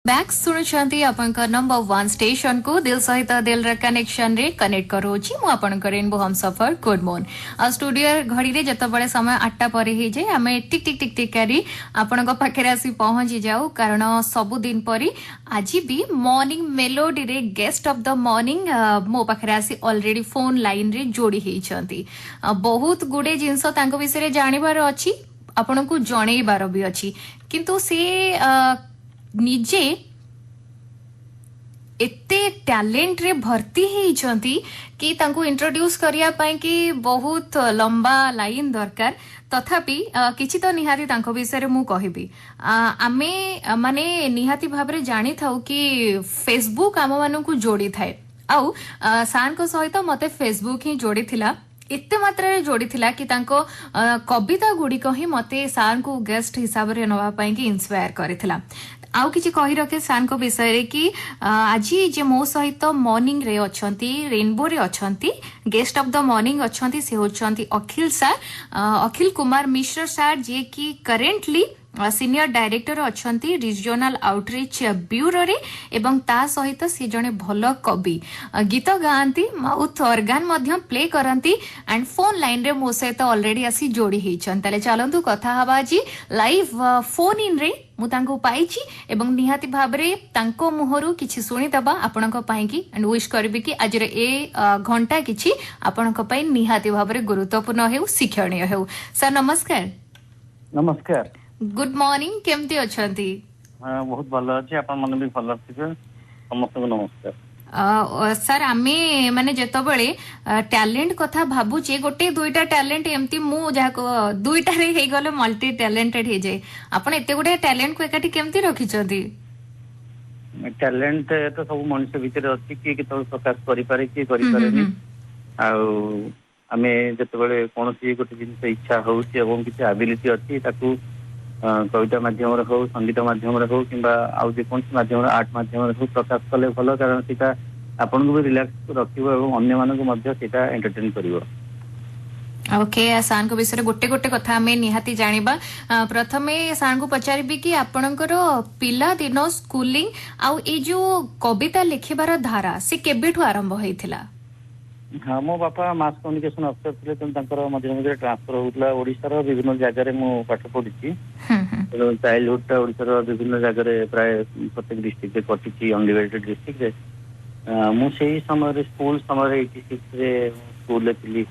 Back शुणुंट आपंक number one station को दिल सहित दिल कनेक्शन रे कनेक्ट करोची मु आपनकर रेनबो हम सफर गुड मॉर्निंग आ स्टूडियो घड़ी रे जतबळे समय 8टा परे हे जे हमें टिक टिक टिक टिक करी आपनक पाखरे आसी पहुंची जाऊ कारण सब दिन परी आज भी मॉर्निंग मेलोडी रे गेस्ट ऑफ द मॉर्निंग मो पाखरे आसी ऑलरेडी फोन लाइन रे जोड़ी हे छंती बहुत गुडे जिंस तांको विषय रे जानिबार अछि आपनकु जणैबार भी अछि किंतु से निजे एते टैलेंट रे भर्ती होती कि तांको इंट्रोड्यूस करिया पाई कि बहुत लंबा लाइन दरकार तथापि किछि तो निहाती तांको विषय रे मु कहिबी आमे माने निहाती भाबरे जानि थाउ कि फेसबुक आम मानकु जोड़ी थाए आउ सान को सहित मते फेसबुक ही जोड़ी थिला एते मात्रा रे जोड़ी थिला कि तांको कविता गुडी कहि मते सान को गेस्ट हिसाब रे नवा पाई कि इंस्पायर करिथिला आउ किछि कहि रखे सान को विषय रे कि आज जे मो सहित मॉर्निंग रे अछंती रेनबो रे अछंती गेस्ट ऑफ द मॉर्निंग अछंती से होछंती अखिल सर अखिल कुमार मिश्र सर जे कि करेंटली सीनियर डायरेक्टर अछंती रीजनल आउटरीच ब्यूरो रे एवं ता सहित से जने भलो कवि गीत गांती माउथ ऑर्गन मध्यम प्ले करंती एंड फोन लाइन रे मो सहित ऑलरेडी आसी जोड़ी हेछन ताले चलंतु कथा हबा जी लाइव फोन इन रे मु तांको पाइची एवं निहाती भाबरे तांको मुहरु किछि सुनि दबा आपनक पाई की एंड विश करबी कि आज रे ए घंटा किछि आपनक पाई निहाती भाबरे गुरुत्वपूर्ण हेउ शिक्षणीय हेउ सर नमस्कार नमस्कार गुड मॉर्निंग केमती अछंती बहुत भलो अछि आपन मन भी भलो थिबे समस्त को नमस्कार सर आमे माने जेतबळे टैलेंट कथा भाबु जे गोटे दुईटा टैलेंट एमती मु जा को दुईटा रे हे गले मल्टी टैलेंटेड हे जे आपण एते गोटे टैलेंट को एकाठी केमती रखिचंती टैलेंट तो सब मनुष्य भीतर अछि कि केतो प्रकाश करि पारे कि करि पारेनी आ आमे जेतबळे कोनोसी गोटे जिनिस इच्छा होउची एवं किछि एबिलिटी अछि ताकू कविता माध्यम हो संगीत माध्यम हो कि आउ जेको माध्यम आर्ट माध्यम हो प्रकाश कले भल कारण सीटा आपन को भी रिलैक्स रखिबो एवं अन्य मानक मध्य सीटा एंटरटेन करिवो ओके सान को विषय गोटे गोटे कथा हमें निहाती जानिबा प्रथमे सान को पचारिबी कि आपनकर पिला दिन स्कूलिंग आउ ए जो कविता लिखिबार धारा से केबेठु आरंभ होइथिला हाँ मो बापा मास कम्युनिकेशन अफिसर थे तेणु मझे मझे ट्रांसफर होता ओडिशार विभिन्न जगह मु पाठ पढ़ी चाइल्डहुड टा ओडिशार विभिन्न जगह प्राय प्रत्येक डिस्ट्रिक्ट कटि अनडिवाइडेड डिस्ट्रिक्ट मुझे समय स्कूल समय 86 रे स्कूल थी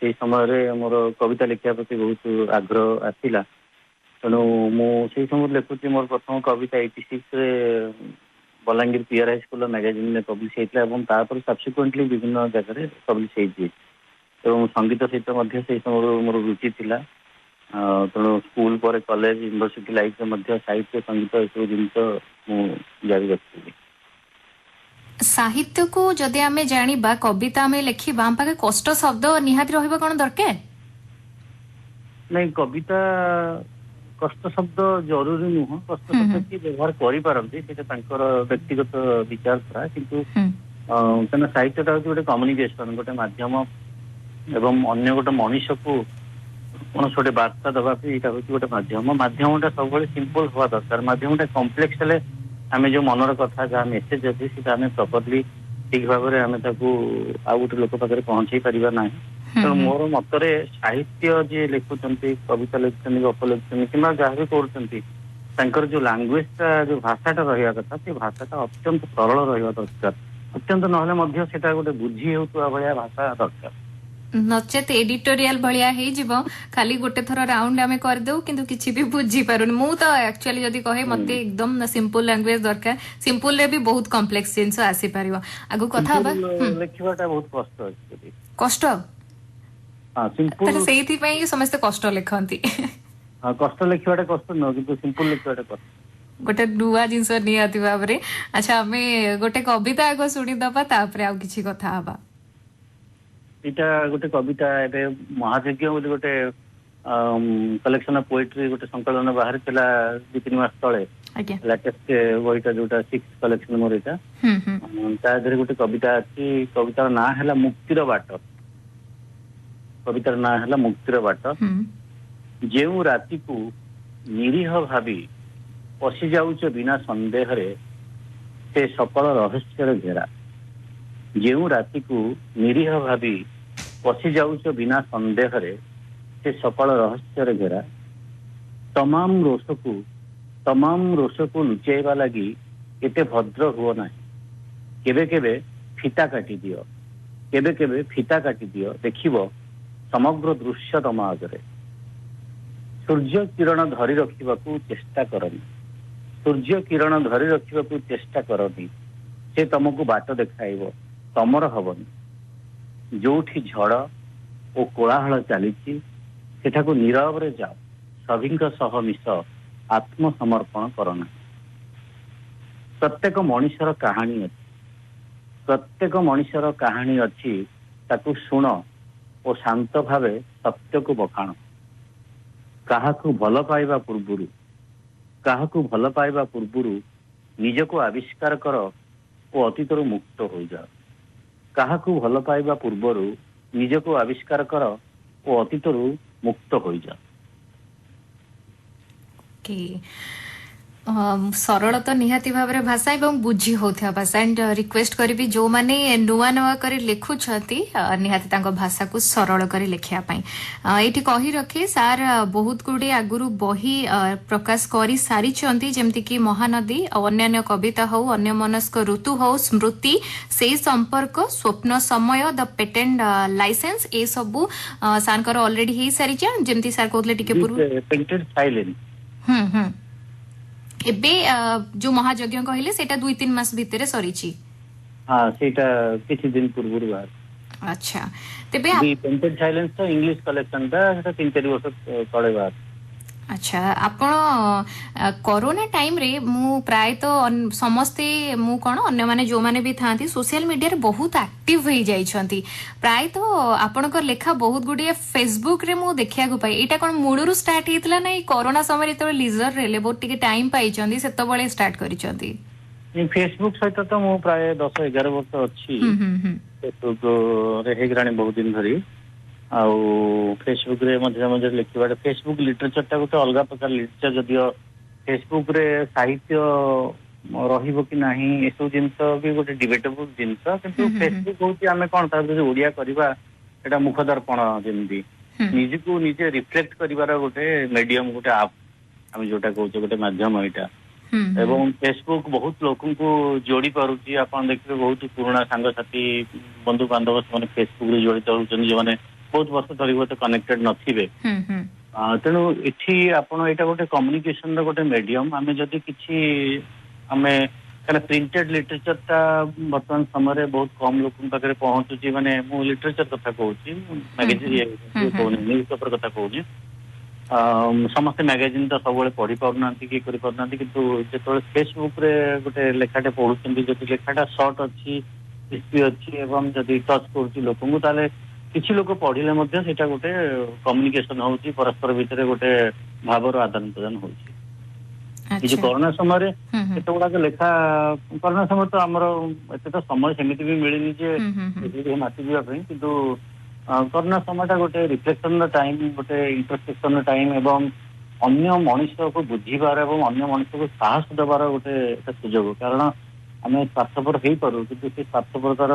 से समय मोर कविता लिखा प्रति बहुत आग्रह आसला तेणु मुझे समय लिखुची मोर प्रथम कविता 86 रे Balangir PR high school magazine में पब्लिश होता है सब्सिक्वेंटली विभिन्न जगह पब्लिश हो संगीत सहित से समय मोर रुचि थिला तेणु स्कूल पर कॉलेज यूनिवर्सिटी लाइफ में साहित्य संगीत ये जिन जारी रखी साहित्य को जदि आमे जानिबा कविता आमे लिखिबा हम पाके कष्ट शब्द निहाती रहबा कोन दरकार नहीं कविता कष्ट शब्द जरूरी नुह कष्ट शब्द की व्यवहार करिपारंती सेटा व्यक्तिगत विचार था किंतु साहित्यटा हूँ गोटे कम्युनिकेशन गोटे माध्यम एवं अन्य गोटे मनीष को कौन गोटे वार्ता दवापी यहाँ हूँ गोटे माध्यमटा सब सिंपल हवा दरकार माध्यमटा कम्प्लेक्स हेले आम जो मनर कथा जहाँ मेसेज अच्छे आम प्रॉपर्ली ठीक भाव में आम आउ गोटे लोक पाखे पहुंचे पारिबा ना तेणु मोर मतरे साहित्य जी लिखुंट कविता लिखुं गप लिखुं कि जहाँ भी कर जो लांगुएजटा जो भाषाटा रहा कथा से भाषाटा अत्यंत सरल रहा दरकार अत्यंत ना सेटा गोटे बुझी होता भाया भाषा दरकार नचेत एडिटोरियल भलिया हे जीवो खाली गोटे थर राउंड आमे कर देउ किंतु किछि भी बुझी पारुन मु तो एक्चुअली जदी कहे मते एकदम सिंपल लैंग्वेज दरकार सिंपल रे भी बहुत कॉम्प्लेक्स जिंस आसी पारिबो आगु कथा बा लिखिबाटा बहुत कष्ट अछि कष्ट हां सिंपल तले सेही पई समस्त कष्ट लिखंती हां कष्ट लिखिबाटा कष्ट न किंतु सिंपल लिखिबाटा कष्ट गोटे नुआ जिंस नियाती भाबरे अच्छा हमें गोटे कविता आगो सुनी दबा तापरे आ किछि कथा हबा इटा गोटे कविता ए महायज्ञ बोली गोटे कलेक्शन ऑफ पोएट्री गोटे संकलन बाहर चला 2-3 मास तले लेटेस्ट बहीटा जोटा 6 कलेक्शन मोर इटा तादरे गोटे कविता अछि कवितार ना हैला मुक्तिर बाट कवितार ना हैला मुक्तिर बाट जेउ राति को निरीह भाबी पशि जाउछ बिना संदेह रे से सकल रहस्यर घेरा जो राति को निरीह भावी पशि जाऊच बिना संदेह से सकल रहस्यर घेरा तमाम रोष को लुचाइबा लगी एते भद्र हुओ ना केबे केबे फीता काटी दियो केबे केबे फीता काटी दियो देखिबो समग्र दृश्य तम आगे सूर्य किरण धरी रखिबाकू चेष्टा करनी सूर्य किरण धरी रखिबाकू चेष्टा करनी से तुमको बाट देखाइबो तमर हबनी जोठी झड़ और कोलाहल चलीची सेठाकू नीरव रे जाओ सभी सह मिश आत्मसमर्पण करना प्रत्येक मनुष्यर कहानी अच्छी प्रत्येक मनुष्यर कहानी अच्छी ताकू शुण और शांत भावे सत्य को बखाण काहाकू भल पाइबा पूर्वरु काहाकू भल पाइबा पूर्वरु निजको आविष्कार कर और अतीतरु मुक्त हो जाओ काहाकू भल पाइबा पूर्वरु निजको आविष्कार कर और अतीतरु मुक्त हो जाओ सरल तो निहाती भाव भाषा एवं बुझी होता भाषा एंड रिक्वेस्ट करी जो माने नुआ नुआ कर लिखुछंती निहाती तांको भाषा को सरल कर लिखिया पई एठी कही रखे सार बहुत गुडे आगुरु बही प्रकाश करी सारी चंती जेमति कि महानदी अन्य कविता हो अन्य मनस्क ऋतु हो स्मृति से संपर्क स्वप्न समय द पेटेंट लाइसेंस ए सबु सारकर ऑलरेडी हे सारी जेमति सार कहले टिके पूर्व पेटेंट साइलेंस एबे जो महायज्ञ कहले सेटा 2-3 मास भितरे सरीची हां सेटा किछि दिन पूर्व बार अच्छा तेबे पेटेंट साइलेंस तो इंग्लिश कलेक्शन दा सेटा 3-4 वर्ष तळे बार अच्छा आपण कोरोना टाइम रे मु प्राय तो समस्ते मु कोन अन्य माने जो माने भी थांती सोशल मीडिया रे बहुत एक्टिव होई जाई छंती प्राय तो आपण को लेखा बहुत गुडी फेसबुक रे मु देखिया को पाई एटा कोन मुडुरु स्टार्ट हेतला नै कोरोना समय रे तो लीजर रेले बहुत टिके टाइम पाई छंती सेतो बळे स्टार्ट करी छंती फेसबुक सहित तो मु प्राय 10-11 वर्ष अछि फेसबुक रे हेगराणी बहुत दिन धरी आउ फेसबुक रे मझे मझे लिखा फेसबुक लिटरेचर टा गोटे अलग प्रकार लिटरेचर जदियो फेसबुक रे साहित्य रहिबो कि नाही एसो जिंस भी गोटे डिबेटेबल जिंस किंतु फेसबुक होची आमे कोन ता जे ओडिया करबा एटा मुख दर्पण जेमदी निजको निजे रिफ्लेक्ट करिवार गोटे मीडियम गोटे आप आमे जोटा कहउछ गोटे माध्यम एटा एवं फेसबुक बहुत लोकन को जोड़ी पारुची आपण देखिबे बहुत पुराना संग साथी बंधु बांधव माने फेसबुक रे जोड़ित होउछन जे माने बहुत वर्ष धरी तो कनेक्टेड नथिबे तेणु इठी आपण एटा गोटे कम्युनिकेशन रो गोटे मीडियम आमे जदी किछि आमे कने प्रिंटेड लिटरेचर ता वर्तमान समय रे बहुत कम लोकन पाखरे पहुंचुची माने मु लिटरेचर कथा कहउची मैगजीन ये न्यूज पेपर कथा कहउची समस्त मैगजीन तो सब पढ़ी पारनांती कि करि पारनांती किंतु जेतोले फेसबुक रे गोटे लेखाटे पढुचंदी जति लेखाटा शॉर्ट अछि हिस्ट्री अछि एवं जदी टच करछि लोकन ताले किछि लोक पढ़िले मध्य सेटा गोटे कम्युनिकेशन होउची परस्पर भितरे गोटे भावर आदान प्रदान होउची जो कोरोना समय रे एतो गुडा के लेखा कोरोना समय तो हमरो एते तो समय समिति भी मिलिनी जे माटी दिया पई किंतु कोरोना समयटा गोटे रिफ्लेक्शन टाइम गोटे इंट्रोस्पेक्शन टाइम एवं अन्य मनुष्य को बुझीबार एवं अन्य मनुष्य को साहस देवार गोटे सुजोग कारण आम स्वार्थपर हो पारू कि स्वार्थपरतार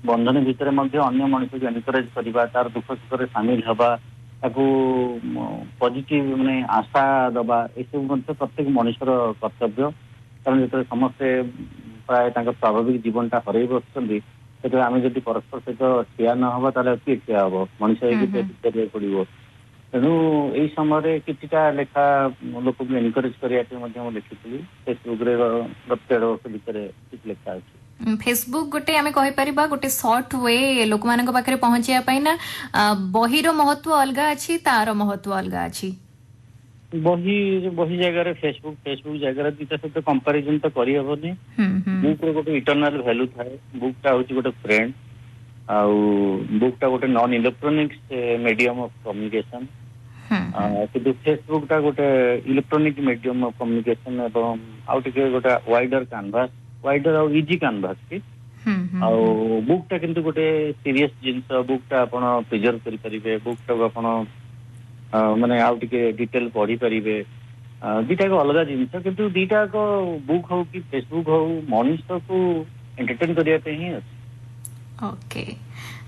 बंधन भितर अन्य मनुष्य को एनकरेज करवा तार दुख सुख में सामिल हवा ताकू पॉजिटिव माने आशा दबा सब प्रत्येक मनुष्यर कर्तव्य कारण जो समस्ते प्राय स्वाभाविक जीवनटा हरई बसुँच से आम जब परस्पर सहित ठिया न हवा ताले किए ठिया हम मनुष्य पड़ो तेणु यही समय किछिटा लेखा लोक एनकरेज करने लिखी फेसबुक प्रत्येक वर्ष भितर किसी लेखा अच्छी फेसबुक गोटे आमे कहि परिबा गोटे शॉर्ट वे लोक मानक पाखरे पहुंचिया पई ना बहिर महत्व अलगा अछि तार महत्व अलगा अछि बही जगह फेसबुक जगह दुटा सहित कंपैरिजन तो करि हबनी बुक रो गोटे इंटरनल वैल्यू थाए बुकटा होची गोटे फ्रेंड आउ बुकटा गोटे non electronics medium of communication किंतु फेसबुकटा गोटे इलेक्ट्रॉनिक मीडियम ऑफ कम्युनिकेशन एवं आउ टिके गोटे वाइडर और इजी कैनवास की आउ बुकटा किंतु गोटे सीरियस जिंस बुकटा आपण प्रिजर्व करि परिबे बुकटा आपण माने आउ टिके डिटेल पढ़ी परिबे दीटा अलग जिनस किंतु दीटा बुक हो कि फेसबुक हो मनुष्य को एंटरटेन करने ही अच्छे। ओके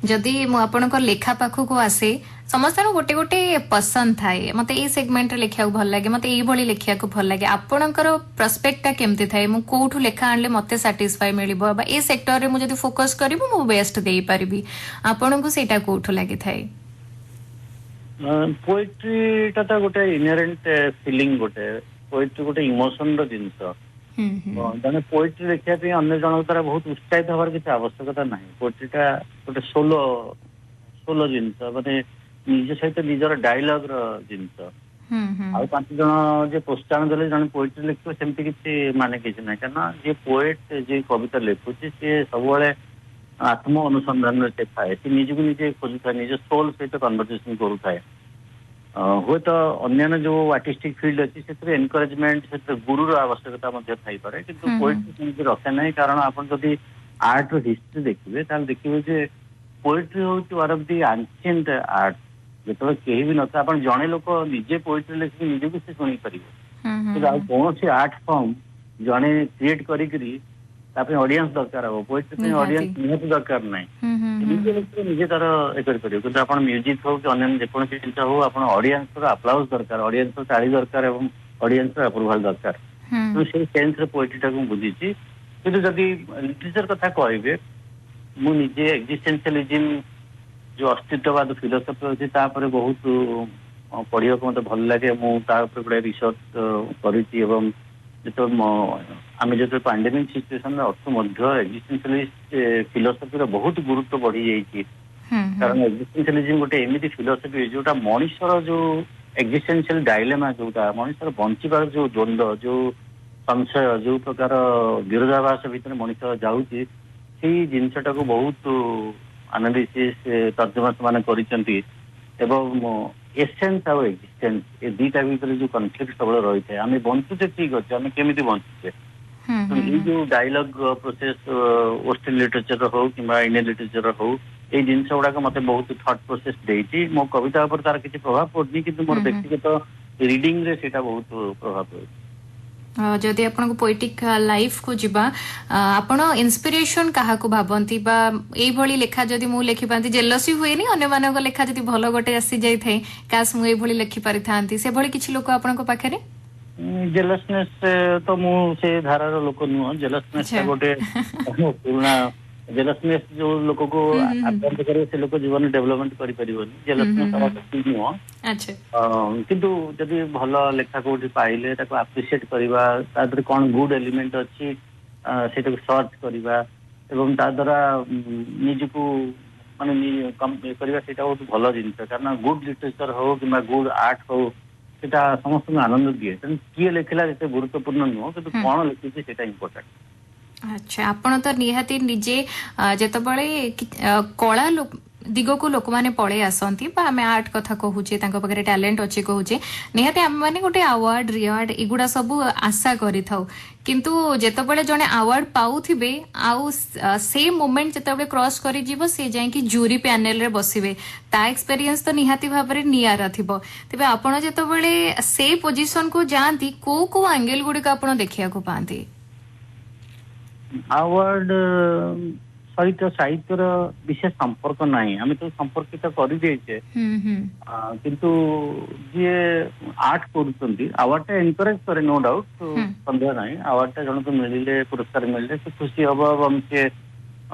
जदि मु आपनक लेखा पाखक आसे समस्त गोटे गोटे पसंद थाए मते ए सेगमेंट रे लेखिया भल लागे मते एई भली लेखिया को भल लागे आपनकर पर्सपेक्टिव केमते थाए मु कोठु लेखा आनले मते सैटिस्फाई मिलिबो बा ए सेक्टर रे मु जदि फोकस करिवो मु बेस्ट देई परिबी आपनको सेटा कोठु लागे थाए। पोएट्री टा गोटे इनहेरेंट फीलिंग गोटे पोएट्री गोटे इमोशन रो जिंस जने पोएट्री देखिया पे अन्य जन द्वारा बहुत उत्साहित हबार किसी आवश्यकता नहीं। पोएट्रीटा गोटे सोलो सोलो जिनस माने निज सहित निजर डायलॉग रो जिनस आ पांच जन जे प्रोत्साहन देले जने पोएट्री लिखियो सेमति किछि माने किछि नै कारण जे पोएट जे कविता लिखुछि से सबले आत्म अनुसंधान रे थाए से निजको निजे खोजुଥାଏ निज सोल सहित कन्वर्सेशन करूଥାଏ हुए तो अन्य जो आर्टिस्टिक फील्ड अच्छी से एनकरेजमेंट से गुरु आवश्यकता थी पारे किंतु पोएट्री रखे ना कारण आप आर्ट हिस्ट्री देखिए देखिए जे पोएट्री हूँ one of the ancient art जो कहीं भी नता आप जड़े लोक निजे पोएट्री लिखिक निजे से शुणी पारे कौन सी आर्ट फॉर्म जड़े क्रिएट करी ऑडियंस दरकार हम पोएट्री ऑडियंस निहत दरकार ना निजे तार ये आप म्यूजिक हो कि अन्य जेकोसी जिन हो आप ऑडियंस अप्लाउज दरकार ऑडियंस ताली दरकार और ऑडियंस अप्रूवाल दरकार तो से सेंस रे पोएट्री टाक बुझी कि जदि लिटरेचर कथा कहे मु निजे एक्जिस्टेंशियलिज्म जो अस्तित्ववाद फिलोसफी अच्छी बहुत पढ़ा को मत भल लगे मुझे गोटे रिसर्च कर आम जो पैंडेमिक सिचुएशन अर्थ एक्जिस्टेंशियलिस्ट फिलोसफी बहुत गुरुत्व बढ़ी जाइए कारण एक्जिस्टेंशियलिज्म गोटे एमती फिलोसफी जोटा मनुष्यर जो एक्जिस्टेंशियल डायलेमा जोटा मनुष्यर बंचार जो द्वंद्व जो संशय जो प्रकार विरोधाभास भितर मनुष्य जाऊँगी से जिनसटा को बहुत एनालिसिस तर्जमा से एसेंस आउ एक्जिस्टेंस ए दीटा भीतर जो कन्फ्लिक्ट सब रही है आम बंचुचे ठीक अच्छे आम केमी बंचुचे तो ये जो डायलॉग प्रोसेस वेस्टर्न लिटरेचर हो कि इंडियन लिटरेचर हो ये जिनस गुड़ाक मत बहुत थॉट प्रोसेस देती मो कविता पर तार किसी प्रभाव पड़नी कि मोर व्यक्तिगत रीडिंग रे सेटा बहुत प्रभाव पड़े। जदि आपन पोएटिक लाइफ को जिबा आपण इंस्पिरेशन काहा को भाबंती बा एई भली लेखा जदि मु लेखि पांती जेलसी हुएनी अन्य मानक लेखा जदि भलो गोटे आसी जाई थाए काश मु एई भली लेखि पारि थांती से भली किछि लोक आपन को पाखरे जेलसनेस तो मु से धारार लोक नुह जेलसनेस गोटे पुराना जेलसनेस जो लोक को आक्रांत करे से लोक जीवन डेवलपमेंट करि परिबोनी जेलसनेस नुह किंतु जदि भल लेखा कोठी पाइले ताको एप्रिशिएट करबा तादर कोन गुड एलिमेंट अछि सेटा को सर्च करबा एवं ता द्वारा निजको माने कम करबा सेटा बहुत भल जिनिस कारण गुड लिटरेचर हो कि गुड आर्ट हो सेटा समस्त आनंद दिए किए लेखिला जते गुरुत्वपूर्ण नुह किंतु कोन लिखिछि सेटा इम्पोर्टेंट। अच्छा आपण तो निहाती निजे जेतबळे कला दिग को लोक माने पळे आसंती बा आमे आर्ट कथा कहूचे तांको पकरे टैलेंट अछि कहूचे निहाती आमे माने गोटे अवार्ड रिवार्ड इगुडा सब आशा करि थाउ किंतु जेतबळे जने अवार्ड पाउथिबे आउ से मोमेंट जेतबळे क्रॉस करि जीवो से जाय कि जूरी पैनल रे बसिबे ता एक्सपीरियंस तो निहाती भाबरे नियारा थिबो तबे आपण जेतबळे से पोजीशन को जानती को एंगल गुडी का आपण देखिया को पांती अवार्ड सहित साहित्यर विशेष संपर्क नहीं आम तो संपर्कित करदे किंतु जी आर्ट कर अवार्ड एनकरेज करे नो डाउट सन्देह ना अवार्ड जन को मिले पुरस्कार मिले से खुशी हम एवं सी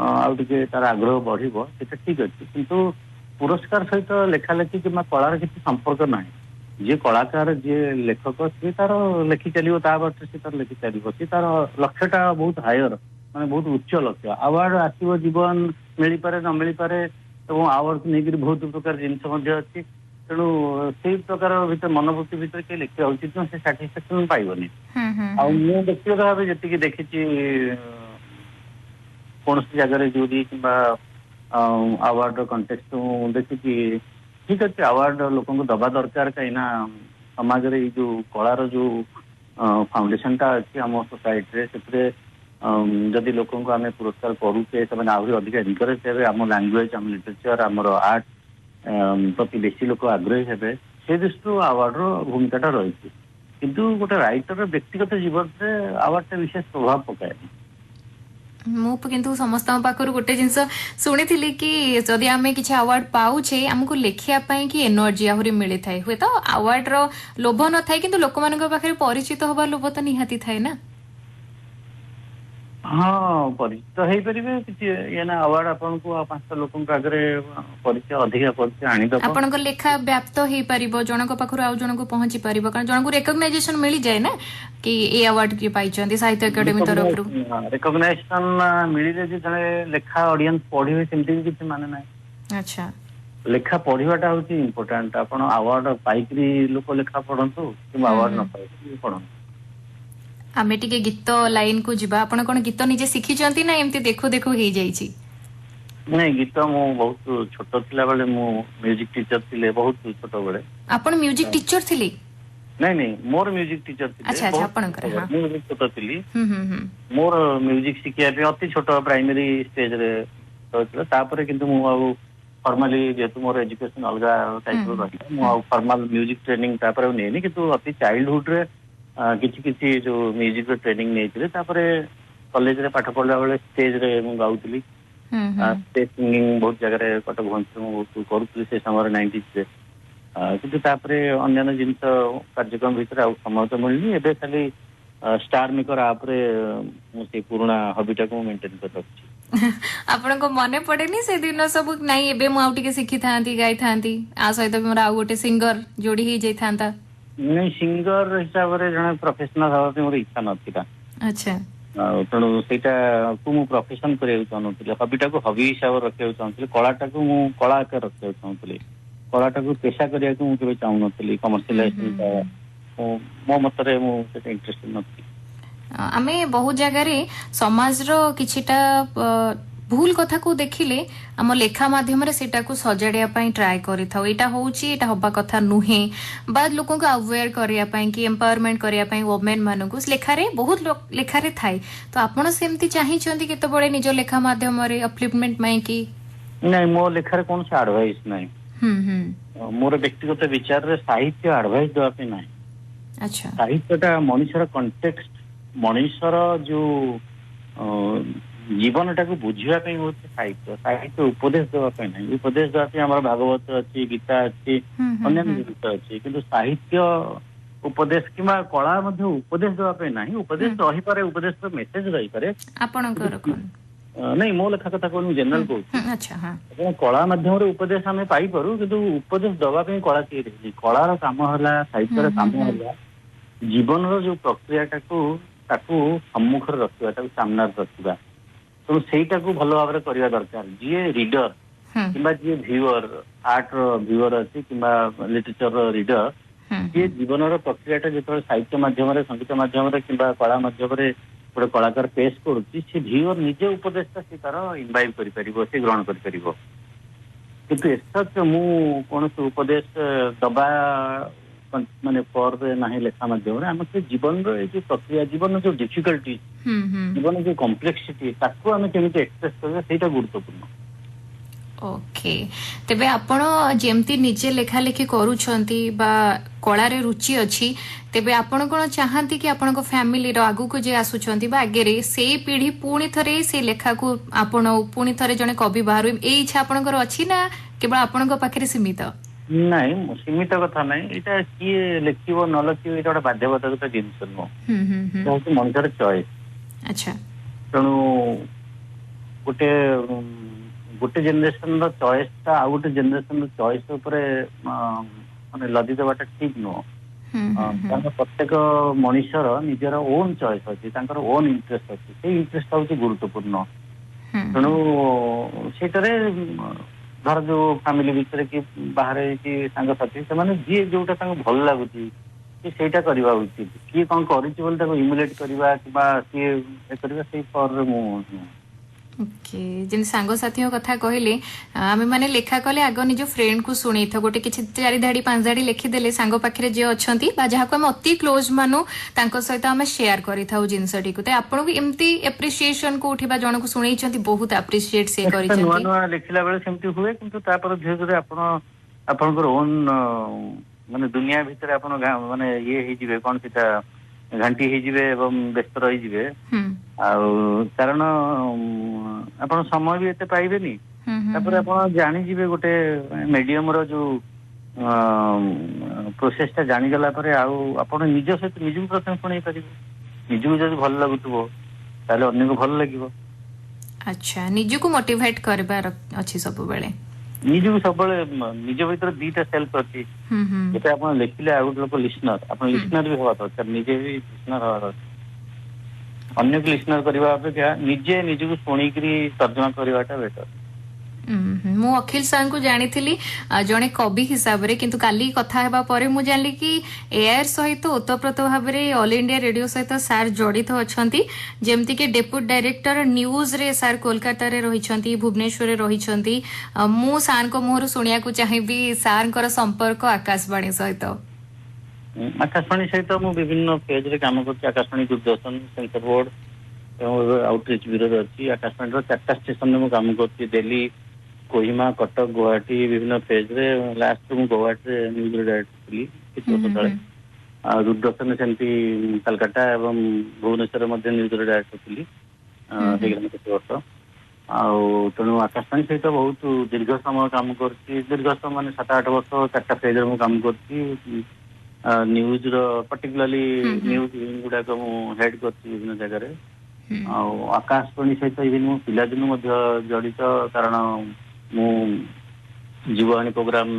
आगे तार आग्रह बढ़ ठीक अच्छे किंतु पुरस्कार सहित लेखालेखी कि कलार किसी संपर्क ना जी कलाकार जी लेखक सी तार लेखि चलो बाटे से तार लेखि चलो सी तार लक्ष्यटा बहुत हायर माने बहुत उच्च लक्ष्य अवार्ड आसव जीवन मिल पारे न मिल पारे और अवार्ड नहीं बहुत प्रकार जिनस अच्छी तेणु से प्रकार भर मनोवृत्ति भर किए लिखा उचित से साटिस्फैक्शन पाइबनी व्यक्तिगत भाव जी देखी कौन सी जगह जूरी कि अवार्ड कंटेक्स्ट देखी ठीक अच्छे अवार्ड लोक दबा दरकार कहीं समाज रे जो कलार जो फाउंडेशन टा अच्छी आम सोसाइटी से जदि लोक आम पुरस्कार करुचे से आहरी अधिक एनकरेज हे आम लांगुएज आम लिटरेचर आमर आर्ट प्रति बेसी लोक आग्रही हे से दृष्टि अवार्ड भूमिकाटा रही କିନ୍ତୁ ଗୋଟେ ରାଇଟର ବ୍ୟକ୍ତିଗତ ଜୀବନରେ ଆୱାର୍ଡଟା ବିଶେଷ ପ୍ରଭାବ ପକାଏନି। ମୁଁ କିନ୍ତୁ ସମସ୍ତଙ୍କ ପାଖରୁ ଗୋଟେ ଜିନିଷ ଶୁଣିଥିଲି କି ଯଦି ଆମେ କିଛି ଆୱାର୍ଡ ପାଉଛେ ଆମକୁ ଲେଖିବା ପାଇଁ କି ଏନର୍ଜି ଆହୁରି ମିଳିଥାଏ। ହୁଏତ ଆୱାର୍ଡର ଲୋଭ ନଥାଏ କିନ୍ତୁ ଲୋକମାନଙ୍କ ପାଖରେ ପରିଚିତ ହବା ଲୋଭ ତ ନିହାତି ଥାଏ ନା। ହଁ ପରିଚିତ ହେଇପାରିବେ କିଛି ଇଏ ନା ଆୱାର୍ଡ ଆପଣଙ୍କୁ 5ଟା ଲୋକଙ୍କ ଆଗରେ ପରିଚୟ ଅଧିକା ପରିଚୟ ଆଣିଦବ। ଆପଣଙ୍କ ଲେଖା ବ୍ୟାପ୍ତ ହେଇପାରିବ, ଜଣଙ୍କ ପାଖରୁ ଆଉ ଜଣଙ୍କୁ ପହଞ୍ଚି ପାରିବ, କାରଣ ଜଣଙ୍କୁ ରେକଗ୍ନାଇଜେସନ ମିଳିଯାଏ ନା କି ଏ ଆୱାର୍ଡ କିଏ ପାଇଛନ୍ତି ସାହିତ୍ୟ ଏକାଡେମୀ ତରଫରୁ। ରେକଗ୍ନାଇଜେସନ ମିଳିଲେ ଯେ ଜଣେ ଲେଖା ଅଡିଏନ୍ସ ପଢିବେ ସେମିତି ବି କିଛି ମାନେ ନାହିଁ। ଆଚ୍ଛା, ଲେଖା ପଢିବାଟା ହଉଛି ଇମ୍ପୋର୍ଟାଣ୍ଟ। ଆପଣ ଆୱାର୍ଡ ପାଇକିରି ଲୋକ ଲେଖା ପଢନ୍ତୁ କିମ୍ବା ଆୱାର୍ଡ ନ ପାଇକିରି ପଢନ୍ତୁ। ଆମେ ଟିକେ ଗୀତ ଲାଇନ କୁ ଯିବା। ଆପଣ କଣ ଗୀତ ନିଜେ ଶିଖିଛନ୍ତି ନା ଏମିତି ଦେଖୁ ଦେଖୁ ହେଇଯାଇଛି? ନାଇଁ ଗୀତ ମୁଁ ବହୁତ ଛୋଟ ଥିଲାବେଳେ ମୁଁ ମ୍ୟୁଜିକ ଟିଚର ଥିଲେ, ବହୁତ ଛୋଟ ବେଳେ। ଆପଣ ମ୍ୟୁଜିକ ଟିଚର ଥିଲେ? ନାଇଁ ନାଇଁ ମୋର ମ୍ୟୁଜିକ ଟିଚର ଥିଲେ, ଆଚ୍ଛା ଆଚ୍ଛା, ବହୁତ ଆପଣଙ୍କର ହଁ। ମୁଁ ବହୁତ ଛୋଟ ଥିଲି। ହୁଁ ହୁଁ ହୁଁ ମୋର ମ୍ୟୁଜିକ ଶିଖିବା ପାଇଁ ଅତି ଛୋଟ ପ୍ରାଇମେରୀ ଷ୍ଟେଜରେ ରହିଥିଲା। ତାପରେ କିନ୍ତୁ ମୁଁ ଆଉ ଫର୍ମାଲି ଯେହେତୁ ମୋର ଏଜୁକେସନ ଅଲଗା ଟାଇପର ରହିଲା, ମୁଁ ଆଉ ଫର୍ମାଲ ମ୍ୟୁଜିକ ଟ୍ରେନିଂ ତାପରେ ଆଉ ନେଇନି। କିନ୍ତୁ ଅତି ଚାଇଲ୍ଡହୁଡରେ କିଛି କିଛି ଯୋଉ ମ୍ୟୁଜିକର ଟ୍ରେନିଂ ନେଇଥିଲି। ତାପରେ କଲେଜରେ ପାଠ ପଢିଲା ବେଳେ ଷ୍ଟେଜରେ ମୁଁ ଗାଉଥିଲି। ଷ୍ଟେଜ ସିଙ୍ଗିଂ ବହୁତ ଜାଗାରେ କଟକ ଭୁବନେଶ୍ୱର ମୁଁ ବହୁତ କରୁଥିଲି ସେ ସମୟରେ 90sରେ। କିନ୍ତୁ ତାପରେ ଅନ୍ୟାନ୍ୟ ଜିନିଷ କାର୍ଯ୍ୟକ୍ରମ ଭିତରେ ଆଉ ସମୟ ତ ମିଳିନି। ଏବେ ଖାଲି ଷ୍ଟାର ମେକର ଆପରେ ମୁଁ ସେଇ ପୁରୁଣା ହବିଟାକୁ ମୁଁ ମେଣ୍ଟେନ କରି ରଖିଛି। ଆପଣଙ୍କ ମନେ ପଡେନି ସେଦିନ ସବୁ? ନାଇଁ ଏବେ ମୁଁ ଆଉ ଟିକେ ଶିଖିଥାନ୍ତି, ଗାଇଥାନ୍ତି, ଆ ସହିତ ବି ମୋର ଆଉ ଗୋଟେ ସିଙ୍ଗର ଯୋଡି ହେଇଯାଇଥାନ୍ତା। ନାଇଁ ସିଙ୍ଗର ହିସାବରେ ଜଣେ ପ୍ରଫେସନାଲ ହବା ପାଇଁ ମୋର ଇଚ୍ଛା ନଥିଲା। ଆଚ୍ଛା, ଆଉ ତେଣୁ ସେଇଟାକୁ ମୁଁ ପ୍ରଫେସନ କରିବାକୁ ଚାହୁଁନଥିଲି। ହବିଟାକୁ ହବି ହିସାବରେ ରଖିବାକୁ ଚାହୁଁଥିଲି। କଳାଟାକୁ ମୁଁ କଳା ଆକାରରେ ରଖିବାକୁ ଚାହୁଁଥିଲି। କଳାଟାକୁ ପେଶା କରିବାକୁ ମୁଁ କେବେ ଚାହୁଁନଥିଲି। କମର୍ସିଆଲାଇଜେସନଟା ମୋ ମତରେ ମୁଁ ସେଟା ଇଣ୍ଟରେଷ୍ଟେଡ ନଥିଲି। ଆମେ ବହୁ ଜାଗାରେ ସମାଜର କିଛିଟା ଭୁଲ କଥାକୁ ଦେଖିଲେ ଆମ ଲେଖା ମାଧ୍ୟମରେ ସେଟାକୁ ସଜାଡିବା ପାଇଁ ଟ୍ରାଏ କରିଥାଉ। ଏଇଟା ହଉଛି, ଏଇଟା ହବା କଥା ନୁହେଁ, ବା ଲୋକଙ୍କୁ ଆୱେୟାର କରିବା ପାଇଁ କି ଏମ୍ପାୱାରମେଣ୍ଟ କରିବା ପାଇଁ ଓମେନ ମାନଙ୍କୁ ଲେଖାରେ ବହୁତ ଲେଖାରେ ଥାଏ। ତ ଆପଣ ସେମିତି ଚାହିଁଛନ୍ତି କେତେବେଳେ ନିଜ ଲେଖା ମାଧ୍ୟମରେ ଅପଲିଫମେଣ୍ଟ ପାଇଁ କି? ନାଇଁ ମୋ ଲେଖାରେ କୌଣସି ଆଡଭାଇସ ନାହିଁ। ମୋର ବ୍ୟକ୍ତିଗତ ବିଚାରରେ ସାହିତ୍ୟ ଆଡଭାଇସ ଦେବା ପାଇଁ ନାହିଁ। ଆଚ୍ଛା, ସାହିତ୍ୟଟା ମଣିଷର କଣ୍ଟେକ୍ସଟ, ମଣିଷର ଯୋଉ ଜୀବନଟାକୁ ବୁଝିବା ପାଇଁ ହଉଛି ସାହିତ୍ୟ। ସାହିତ୍ୟ ଉପଦେଶ ଦେବା ପାଇଁ ନାହିଁ। ଉପଦେଶ ଦେବା ପାଇଁ ଆମର ଭାଗବତ ଅଛି, ଗୀତା ଅଛି, ଅନ୍ୟାନ୍ୟ ଜିନିଷ ଅଛି। କିନ୍ତୁ ସାହିତ୍ୟ ଉପଦେଶ କିମ୍ବା କଳା ମଧ୍ୟ ଉପଦେଶ ଦେବା ପାଇଁ ନାହିଁ। ଉପଦେଶ ରହିପାରେ, ଉପଦେଶର ମେସେଜ ରହିପାରେ। ଆପଣଙ୍କର କଣ? ନାଇଁ ମୋ ଲେଖା କଥା କହୁନି, ମୁଁ ଜେନେରାଲ କହୁଛି। ଆଚ୍ଛା, ହଁ, କଳା ମାଧ୍ୟମରେ ଉପଦେଶ ଆମେ ପାଇପାରୁ, କିନ୍ତୁ ଉପଦେଶ ଦବା ପାଇଁ କଳା ତିଆରି ହେଇଛି। କଳାର କାମ ହେଲା, ସାହିତ୍ୟର କାମ ହେଲା ଜୀବନର ଯୋଉ ପ୍ରକ୍ରିୟାଟାକୁ ତାକୁ ସମ୍ମୁଖରେ ରଖିବା, ତାକୁ ସାମ୍ନାରେ ରଖିବା। ତେଣୁ ସେଇଟାକୁ ଭଲ ଭାବରେ କରିବା ଦରକାର। ଯିଏ ରିଡର କିମ୍ବା ଯିଏ ଭିଉଅର, ଆର୍ଟର ଭିଉଅର ଅଛି କିମ୍ବା ଲିଟରେଚରର ରିଡର, ସିଏ ଜୀବନର ପ୍ରକ୍ରିୟାଟା ଯେତେବେଳେ ସାହିତ୍ୟ ମାଧ୍ୟମରେ, ସଙ୍ଗୀତ ମାଧ୍ୟମରେ କିମ୍ବା କଳା ମାଧ୍ୟମରେ ଗୋଟେ କଳାକାର ପେଶ କରୁଛି, ସେ ଭିଉଅର ନିଜ ଉପଦେଶଟା ସେ ତାର ଇମ୍ବାଇବ କରିପାରିବ, ସେ ଗ୍ରହଣ କରିପାରିବ। କିନ୍ତୁ ଏସଚ ମୁଁ କୌଣସି ଉପଦେଶ ଦବା ମାନେ ପରରେ ନାହିଁ ଲେଖା ମାଧ୍ୟମରେ। ଆମେ ସେ ଜୀବନର ଏଇ ଯୋଉ ପ୍ରକ୍ରିୟା, ଜୀବନର ଯୋଉ ଡିଫିକଲ୍ଟି, ଜୀବନର ଯୋଉ କମ୍ପ୍ଲେକ୍ସିଟି, ତାକୁ ଆମେ କେମିତି ଏକ୍ସପ୍ରେସ କରିବା ସେଇଟା ଗୁରୁତ୍ୱପୂର୍ଣ୍ଣ। ଓକେ, ତେବେ ଆପଣ ଯେମିତି ନିଜେ ଲେଖା ଲେଖି କରୁଛନ୍ତି ବା କଳାରେ ରୁଚି ଅଛି, ତେବେ ଆପଣ କଣ ଚାହାନ୍ତି କି ଆପଣଙ୍କ ଫ୍ୟାମିଲିର ଆଗକୁ ଯିଏ ଆସୁଛନ୍ତି ବା ଆଗରେ ସେଇ ପିଢି ପୁଣି ଥରେ ସେ ଲେଖାକୁ ଆପଣ ପୁଣି ଥରେ ଜଣେ କବି ବାହାରୁ, ଏଇ ଇଚ୍ଛା ଆପଣଙ୍କର ଅଛି ନା କେବଳ ଆପଣଙ୍କ ପାଖରେ ସୀମିତ? ନାଇଁ ସୀମିତ କଥା ନାହିଁ। ଏଇଟା କିଏ ଲେଖିବ ନ ଲେଖିବ ଏଇଟା ଗୋଟେ ବାଧ୍ୟବାଧକତା ଜିନିଷ ନୁହଁ। ଏଇଟା ହଉଛି ମଣିଷର ଚଏସ। ଆଚ୍ଛା, ତେଣୁ ଗୋଟେ ଜେନେରେସନର ଚଏସଟା ଆଉ ଗୋଟେ ଜେନେରେସନର ଚଏସ ଉପରେ ମାନେ ଲଦି ଦେବାଟା ଠିକ ନୁହଁ। କାରଣ ପ୍ରତ୍ୟେକ ମଣିଷର ନିଜର ଓନ୍ ଚଏସ ଅଛି, ତାଙ୍କର ଓନ୍ ଇଣ୍ଟରେଷ୍ଟ ଅଛି। ସେଇ ଇଣ୍ଟରେଷ୍ଟ ହଉଛି ଗୁରୁତ୍ୱପୂର୍ଣ୍ଣ। ତେଣୁ ସେଇଟାରେ ଧର ଯୋଉ ଫ୍ୟାମିଲି ଭିତରେ କି ବାହାରେ କି ସାଙ୍ଗସାଥି, ସେମାନେ ଯିଏ ଯୋଉଟା ତାଙ୍କୁ ଭଲ ଲାଗୁଛି ସିଏ ସେଇଟା କରିବା ଉଚିତ। କିଏ କଣ କରିଛି ବୋଲି ତାକୁ ଇମୁଲେଟ କରିବା କିମ୍ବା ସିଏ କରିବା, ସେଇ ପରରେ ମୁଁ ଓକେ, ଯେମିତି ସାଙ୍ଗସାଥିଙ୍କ କଥା କହିଲେ, ଆମେ ମାନେ ଲେଖା କଲେ ଆଗ ନିଜ ଫ୍ରେଣ୍ଡକୁ ଶୁଣେଇଥାଉ। ଗୋଟେ କିଛି 4 ଧାଡି 5 ଧାଡି ଲେଖିଦେଲେ ସାଙ୍ଗ ପାଖରେ ଯିଏ ଅଛନ୍ତି ବା ଯାହାକୁ ଆମେ ଅତି କ୍ଲୋଜ ମାନୁ ତାଙ୍କ ସହିତ ଆମେ ସେୟାର କରିଥାଉ ଜିନିଷଟିକୁ। ତ ଆପଣଙ୍କୁ ଏମିତି ଆପ୍ରିସିଏସନ କୋଉଠି ବା ଜଣକୁ ଶୁଣେଇଛନ୍ତି ବହୁତ ଆପ୍ରିସିଏଟ ସେ ନୂଆ କରିଛନ୍ତି? ନୂଆ ଲେଖିଲା ବେଳେ ସେମିତି ହୁଏ, କିନ୍ତୁ ତାପରେ ଧୀରେ ଧୀରେ ଆପଣ ଆପଣଙ୍କର ଓନ୍ ମାନେ ଦୁନିଆ ଭିତରେ ଆପଣ ମାନେ ଇଏ ହେଇଯିବେ କଣ ସେଟା ଘାଣ୍ଟି ହେଇଯିବେ ଏବଂ ବ୍ୟସ୍ତ ରହିଯିବେ ଆଉ କାରଣ ଆପଣ ସମୟ ବି ଏତେ ପାଇବେନି ତାପରେ ଆପଣ ଜାଣିଯିବେ ଗୋଟେ ମିଡିୟମ ର ଯୋଉ ପ୍ରୋସେସ ଟା ଜାଣିଗଲା ପରେ ଆଉ ଆପଣ ନିଜ ସହିତ ନିଜକୁ ପ୍ରଥମେ ଶୁଣେଇ ପାରିବେ ନିଜକୁ ଯଦି ଭଲ ଲାଗୁଥିବ ତାହେଲେ ଅନ୍ୟକୁ ଭଲ ଲାଗିବ। ଆଚ୍ଛା ନିଜକୁ ମୋଟିଭେଟ କରିବାର ଅଛି ସବୁବେଳେ। ନିଜକୁ ସବୁବେଳେ ନିଜ ଭିତରେ ଦିଟା ସେଲ୍ଫ ଅଛି ଯେତେ ଆପଣ ଲେଖିଲେ ଆଉ ଗୋଟେ ଲୋକ ଲିସନର ଆପଣ ଲିସନର ବି ହବା ଦରକାର ନିଜେ ବି ଲିସନର ହବା ଦରକାର। ଅନ୍ୟକୁ ଲିସନର କରିବା ଅପେକ୍ଷା ନିଜେ ନିଜକୁ ଶୁଣିକିରି ତର୍ଜମା କରିବାଟା ବେଟର। ମୁଁ ଅଖିଲ ସାର୍ଙ୍କୁ ଜାଣିଥିଲି ଜଣେ କବି ହିସାବରେ କିନ୍ତୁ କାଲି କଥା ହେବା ପରେ ମୁଁ ଜାଣିଲି କି ଏଆଇଆର ସହିତ ଓତପ୍ରୋତ ଭାବରେ ଅଲ ଇଣ୍ଡିଆ ରେଡିଓ ସହିତ ସାର୍ ଜଡିତ ଅଛନ୍ତି ଯେମିତିକି ଡେପୁଟି ଡାଇରେକ୍ଟର ନ୍ୟୁଜରେ ସାର୍ କୋଲକାତାରେ ରହିଛନ୍ତି ଭୁବନେଶ୍ୱରରେ ରହିଛନ୍ତି। ମୁଁ ସାର୍ଙ୍କ ମୁହଁରୁ ଶୁଣିବାକୁ ଚାହିଁବି ସାର୍ଙ୍କର ସମ୍ପର୍କ ଆକାଶବାଣୀ ସହିତ। ଆକାଶବାଣୀ ସହିତ ମୁଁ ବିଭିନ୍ନ ପେଜରେ କାମ କରୁଛି ଆକାଶବାଣୀ ଦୂରଦର୍ଶନ ସେନ୍ସର ବୋର୍ଡ ଏବଂ ଆଉଟରିଚ୍ ବ୍ୟୁରୋରେ ଅଛି। ଆକାଶବାଣୀର 4ଟା ଷ୍ଟେସନରେ ମୁଁ କାମ କରୁଛି ଦିଲ୍ଲୀ କୋହିମା କଟକ ଗୁଆହାଟୀ ବିଭିନ୍ନ ପେଜରେ ଲାଷ୍ଟ ମୁଁ ଗୌହାଟୀରେ ନ୍ୟୁଜରେ ଡାଇରେକ୍ଟର ଥିଲି କିଛି ବର୍ଷ ତଳେ। ଆଉ ଦୂରଦର୍ଶନରେ ସେମିତି କାଲକାଟା ଏବଂ ଭୁବନେଶ୍ୱରରେ ମଧ୍ୟ ନ୍ୟୁଜରେ ଡାଇରେକ୍ଟର ଥିଲି ହେଇଗଲାଣି କେତେ ବର୍ଷ। ଆଉ ତେଣୁ ଆକାଶବାଣୀ ସହିତ ବହୁତ ଦୀର୍ଘ ସମୟ କାମ କରୁଛି ଦୀର୍ଘ ସମୟ ମାନେ 7-8 ବର୍ଷ 4ଟା ପେଜରେ ମୁଁ କାମ କରୁଛି। ନ୍ୟୁଜ ର ପର୍ଟିକୁଲାରଲି ନ୍ୟୁଜ ଗୁଡାକ ମୁଁ ହେଡ୍ କରିଛି ବିଭିନ୍ନ ଜାଗାରେ। ଆଉ ଆକାଶବାଣୀ ସହିତ ଇଭିନ୍ ମୁଁ ପିଲାଦିନୁ ମଧ୍ୟ ଜଡିତ କାରଣ ମୁଁ ଯୁବବାଣୀ ପ୍ରୋଗ୍ରାମ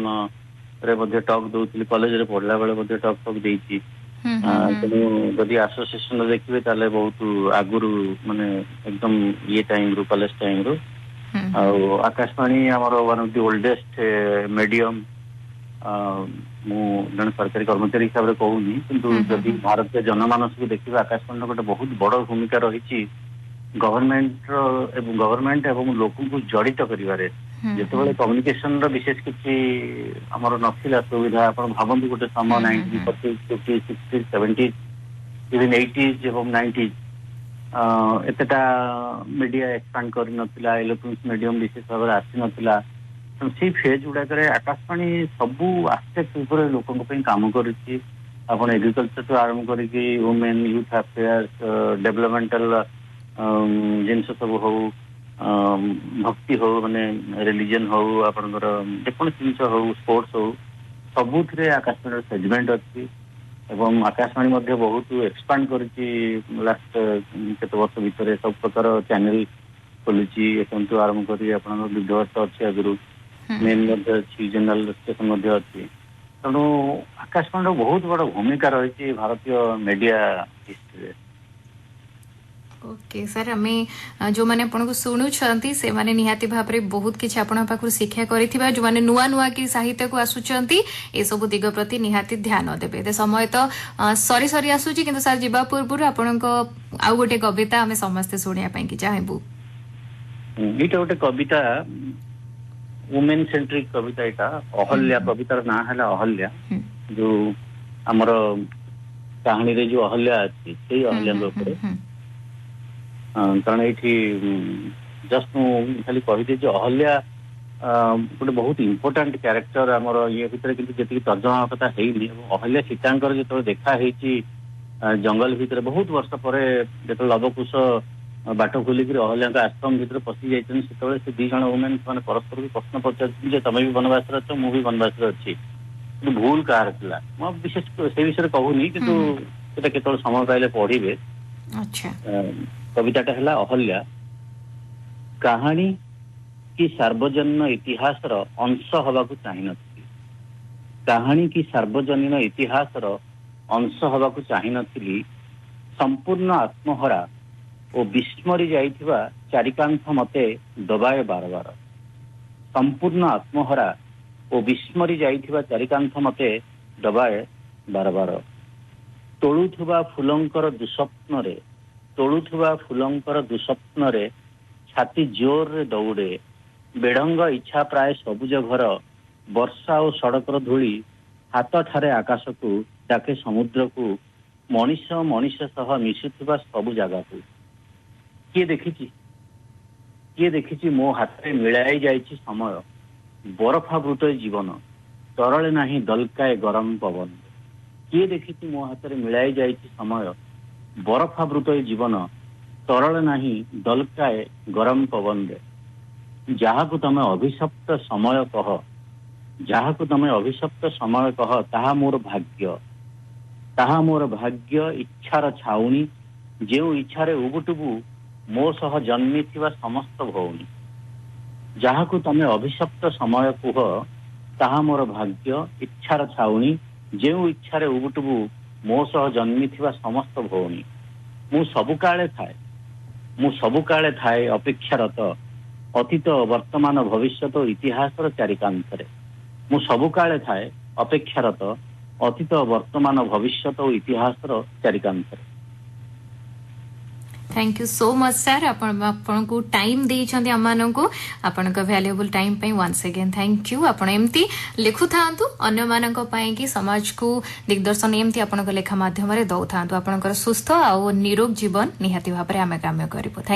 ରେ ମଧ୍ୟ ଟକ୍ ଦଉଥିଲି କଲେଜରେ ପଢିଲା ବେଳେ ମଧ୍ୟ ଟକ୍ ଫକ୍ ଦେଇଛି। ତେଣୁ ଯଦି ଆସୋସିଏସନ ଦେଖିବେ ତାହେଲେ ବହୁତ ଆଗରୁ ମାନେ ଏକଦମ ଇଏ ଟାଇମରୁ କଲେଜ ଟାଇମରୁ ଆଉ ଆକାଶବାଣୀ ଆମର one of the oldest medium. ମୁଁ ଜଣେ ସରକାରୀ କର୍ମଚାରୀ ହିସାବରେ କହୁନି କିନ୍ତୁ ଯଦି ଭାରତୀୟ ଜନମାନସକୁ ଦେଖିବେ ଆକାଶବାଣୀର ଗୋଟେ ବହୁତ ବଡ ଭୂମିକା ରହିଛି ଗଭର୍ଣ୍ଣମେଣ୍ଟ ଏବଂ ଲୋକଙ୍କୁ ଜଡିତ କରିବାରେ। ଯେତେବେଳେ କମ୍ୟୁନିକେସନ ର ବିଶେଷ କିଛି ଆମର ନଥିଲା ସୁବିଧା ଆପଣ ଭାବନ୍ତୁ ଗୋଟେ ସମୟ 1940s 50s 60s 70s even 80s ଏବଂ 90s ଏତେଟା ମିଡିଆ ଏକ୍ସପାଣ୍ଡ କରିନଥିଲା ଇଲେକ୍ଟ୍ରୋନିକ୍ସ ମିଡିୟମ ବିଶେଷ ଭାବରେ ଆସିନଥିଲା। ସେଇ ଫେଜ ଗୁଡାକରେ ଆକାଶବାଣୀ ସବୁ ଆସ୍ପେକ୍ଟ ଉପରେ ଲୋକଙ୍କ ପାଇଁ କାମ କରୁଛି। ଆପଣ ଏଗ୍ରିକଲଚରଠୁ ଆରମ୍ଭ କରିକି ଓମେନ୍ ୟୁଥ ଆଫେୟାର୍ସ ଡେଭଲପମେଣ୍ଟାଲ ଜିନିଷ ସବୁ ହଉ ଭକ୍ତି ହଉ ମାନେ ରିଲିଜନ ହଉ ଆପଣଙ୍କର ଯେକୌଣସି ଜିନିଷ ହଉ ସ୍ପୋର୍ଟସ ହଉ ସବୁଥିରେ ଆକାଶବାଣୀର ସେଗମେଣ୍ଟ ଅଛି। ଏବଂ ଆକାଶବାଣୀ ମଧ୍ୟ ବହୁତ ଏକ୍ସପାଣ୍ଡ କରିଛି ଲାଷ୍ଟ କେତେ ବର୍ଷ ଭିତରେ ସବୁ ପ୍ରକାର ଚ୍ୟାନେଲ ଖୋଲିଛି ଏଠୁ ଆରମ୍ଭ କରି ଆପଣଙ୍କର ବିଦ୍ୟଭଟ୍ଟ ଅଛି ଆଗରୁ ମେନ୍ ମଧ୍ୟ ଅଛି ଜେନେରାଲ ଷ୍ଟେସନ ମଧ୍ୟ ଅଛି। ତେଣୁ ଆକାଶବାଣୀର ବହୁତ ବଡ ଭୂମିକା ରହିଛି ଭାରତୀୟ ମିଡିଆ ହିଷ୍ଟ୍ରିରେ। ଓକେ ସାର୍ ଆମେ ଯୋଉମାନେ ଆପଣଙ୍କୁ ଶୁଣୁଛନ୍ତି ସେମାନେ ନିହାତି ଭାବରେ ବହୁତ କିଛି ଆପଣଙ୍କ ପାଖରୁ ଶିକ୍ଷା କରିଥିବା ଯୋଉମାନେ ନୂଆ ନୂଆ କି ସାହିତ୍ୟକୁ ଆସୁଛନ୍ତି ଏସବୁ ଦିଗ ପ୍ରତି ନିହାତି ଧ୍ୟାନ ଦେବେ। ସମୟ ତ ସରି ସରି ଆସୁଛି କିନ୍ତୁ ସାର୍ ଯିବା ପୂର୍ବରୁ ଆପଣଙ୍କ ଆଉ ଗୋଟେ କବିତା ଆମେ ସମସ୍ତେ ଶୁଣିବା ପାଇଁ କି ଚାହିଁବୁ। ଏଇଟା ଗୋଟେ କବିତା ଓମେନ ସେଣ୍ଟ୍ରିକ କବିତା ଏଇଟା ଅହଲ୍ୟା କବିତାର ନାଁ ହେଲା ଅହଲ୍ୟା। ଯୋଉ ଆମର କାହାଣୀରେ ଯୋଉ ଅହଲ୍ୟା ଅଛି ସେଇ ଅହଲ୍ୟାଙ୍କ ଉପରେ କାରଣ ଏଇଠି ଜଷ୍ଟ ମୁଁ ଖାଲି କହିଦେଇଛି ଅହଲ୍ୟା ଗୋଟେ ବହୁତ ଇମ୍ପୋର୍ଟାଣ୍ଟ କ୍ୟାରେକ୍ଟର ଆମର ଇଏ ଭିତରେ କିନ୍ତୁ ଯେତିକି ତର୍ଜମା କଥା ହେଇନି ଏବଂ ଅହଲ୍ୟା ସୀତାଙ୍କର ଯେତେବେଳେ ଦେଖା ହେଇଛି ଜଙ୍ଗଲ ଭିତରେ ବହୁତ ବର୍ଷ ପରେ ଯେତେବେଳେ ଲବକୁଶ ବାଟ ଖୋଲିକିରି ଅହଲ୍ୟାଙ୍କ ଆଶ୍ରମ ଭିତରେ ପଶି ଯାଇଛନ୍ତି ସେତେବେଳେ ସେ 2 ଜଣ ଓମେନ୍ ସେମାନେ ପରସ୍ପରକୁ ପ୍ରଶ୍ନ ପଚାରୁଛନ୍ତି ଯେ ତମେ ବି ବନବାସରେ ଅଛ ମୁଁ ବି ବନବାସରେ ଅଛି କିନ୍ତୁ ଭୁଲ କାହାର ଥିଲା। ମୁଁ ବିଶେଷ ସେ ବିଷୟରେ କହୁନି କିନ୍ତୁ ସେଟା କେତେବେଳେ ସମୟ ପାଇଲେ ପଢିବେ। କବିତାଟା ହେଲା ଅହଲ୍ୟା। କାହାଣୀ କି ସାର୍ବଜନୀନ ଇତିହାସର ଅଂଶ ହବାକୁ ଚାହିଁନଥିଲି। କାହାଣୀ କି ସାର୍ବଜନୀନ ଇତିହାସର ଅଂଶ ହବାକୁ ଚାହିଁନଥିଲି। ସମ୍ପୂର୍ଣ୍ଣ ଆତ୍ମହରା ଓ ବିସ୍ମରି ଯାଇଥିବା ଚାରିକାନ୍ଥ ମତେ ଦବାଏ ବାରବାର। ସମ୍ପୂର୍ଣ୍ଣ ଆତ୍ମହରା ଓ ବିସ୍ମରି ଯାଇଥିବା ଚାରିକାନ୍ଥ ମତେ ଦବାଏ ବାରବାର। ତୋଳୁଥିବା ଫୁଲଙ୍କର ଦୁଃସ୍ୱପ୍ନରେ ଛାତି ଜୋରରେ ଦୌଡେ। ବେଢଙ୍ଗ ଇଚ୍ଛା ପ୍ରାୟ ସବୁଜ ଘର ବର୍ଷା ଓ ସଡକର ଧୂଳି ହାତ ଠାରେ ଆକାଶକୁ ଡାକେ ସମୁଦ୍ରକୁ ମଣିଷ ସହ ମିଶୁଥିବା ସବୁ ଜାଗାକୁ। କିଏ ଦେଖିଛି ମୋ ହାତରେ ମିଳାଇ ଯାଇଛି ସମୟ ବରଫାବୃତ ଜୀବନ तरले नाही दलकाए गरम पवन किए देखी मो हाथ में मिलाई जाइछि समय बरफावृत ए जीवन तरले नाही दलकाए गरम पवन रे जहाकू तमे अभिशप्त समय कह जहाकू तमे अभिशप्त समय कह ताहा मोर भाग्य ताहा मोर भाग्य इच्छार छाउनी जो इच्छारे उबुटुबु मो सह जन्मी थिबा समस्त भौनी जहाकू तमे अभिशप्त समय कुह ताहा मोर भाग्य इच्छार छाउनी जो इच्छारे उबुटुबु मो सह जन्मी थिबा समस्त भौनी मु सबु काले थाए अपेक्षारत अतीत वर्तमान भविष्यत इतिहासर चारिकांतरे मु सबु काले थाए अपेक्षारत अतीत वर्तमान भविष्यत इतिहासर चारिकांतरे। Thank you so much sir आपण को टाइम देइछंती हमन को आपण का वैल्यूएबल टाइम पे वंस अगेन थैंक यू। आपण एमती लिखु थांतु अन्य मानक पई कि समाज को दिग्दर्शन एमती आपण को लेखा माध्यम रे दउ थांतु। आपणकर सुस्थ आ निरोग जीवन निहाती भाबरे आमे काम्य करिवो।